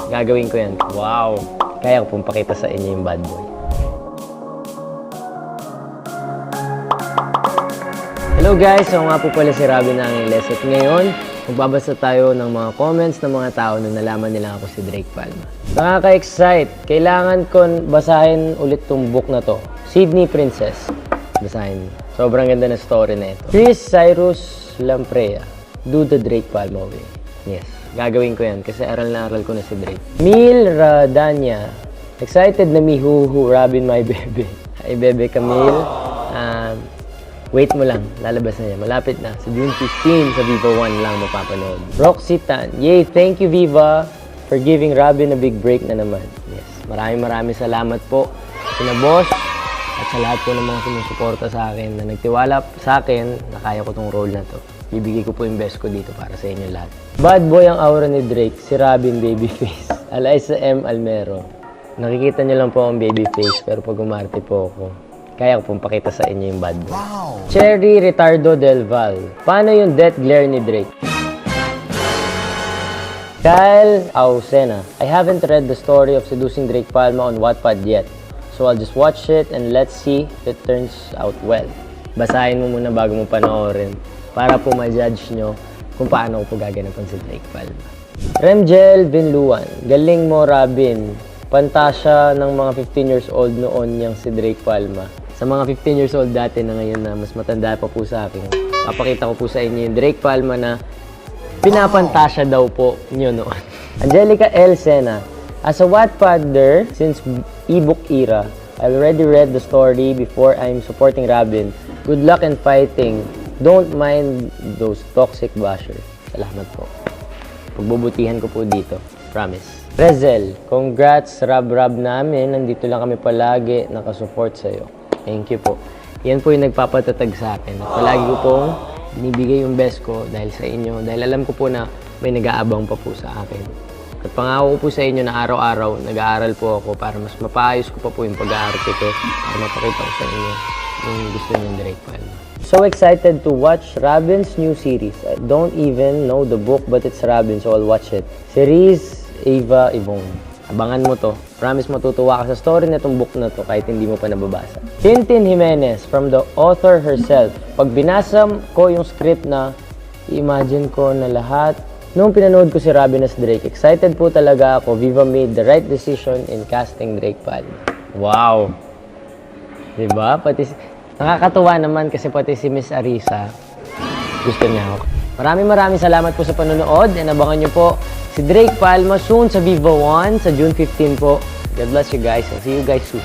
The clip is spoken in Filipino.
gagawin ko yan. Wow! Kaya ko pong pakita sa inyo yung bad boy. Hello guys! So nga po pala si Robin Angeles at ngayon, magbabasa tayo ng mga comments ng mga tao na nalaman nila ako si Drake Palma. Nakaka-excite! Kailangan ko basahin ulit tong book na to. Sydney Princess. Basahin. Sobrang ganda na story na ito. Chris Cyrus Lamprea. Do the Drake Palma way. Yes. Gagawin ko yan kasi aral na aral ko na si Drake. Mil Radanya. Excited na me hu Robin my baby. Hi bebe Camille. Wait mo lang, lalabas na yan. Malapit na. Sa June 15, sa Viva 1 lang mapapanood. Roxy Tan. Yay, thank you Viva for giving Robin a big break na naman. Yes, maraming salamat po sina boss at sa lahat po ng mga sumusuporta sa akin na nagtiwala sa akin na kaya ko tong role na to. Bibigay ko po yung best ko dito para sa inyo lahat. Bad boy ang aura ni Drake, si Robin babyface. Eliza M. Almero. Nakikita niyo lang po ang babyface pero pag umarte po ako, kaya ko pong pakita sa inyo yung bad boy. Wow. Cherry Ritardo Del Val. Paano yung death glare ni Drake? Kyle Ausena. I haven't read the story of seducing Drake Palma on Wattpad yet. So I'll just watch it and let's see if it turns out well. Basahin mo muna bago mo panoorin para po ma-judge nyo kung paano ko po gaganapan si Drake Palma. Remgel Vinluan. Galing mo, Robin. Pantasya ng mga 15 years old noon yang si Drake Palma. Sa mga 15 years old dati na ngayon na mas matanda pa po sa akin, papakita ko po sa inyo yung Drake Palma na pinapantasya daw po nyo noon. Angelica L. Sena. As a Wattpadder, since e-book era, I already read the story before I'm supporting Robin. Good luck in fighting. Don't mind those toxic bashers. Salamat po. Pagbubutihan ko po dito. Promise. Rezel, congrats Rob namin. Nandito lang kami palagi nakasupport sa'yo. Thank you po. Yan po yung nagpapatatag sa akin. Palagi ko pong binibigay yung best ko dahil sa inyo. Dahil alam ko po na may nag-aabang pa po sa akin. At pangako ko po sa inyo na araw-araw nag-aaral po ako para mas mapaayos ko pa po yung pag-aarte ko para mapakita ko sa inyo yung gusto nyo yung Drake Palma. So excited to watch Robin's new series. I don't even know the book but it's Robin so I'll watch it. Series Ava Yvonne. Abangan mo to. Promise matutuwa ka sa story na itong book na to kahit hindi mo pa nababasa. Tintin Jimenez from the author herself. Pag binasa ko yung script na imagine ko na lahat. Nung pinanood ko si Robin as Drake, excited po talaga ako. Viva made the right decision in casting Drake Palma. Wow! Diba? Nakakatuwa naman kasi pati si Miss Arisa gusto niya ako. Maraming salamat po sa panonood and abangan nyo po si Drake Palma soon sa Viva 1 sa June 15 po. God bless you guys. I'll see you guys soon.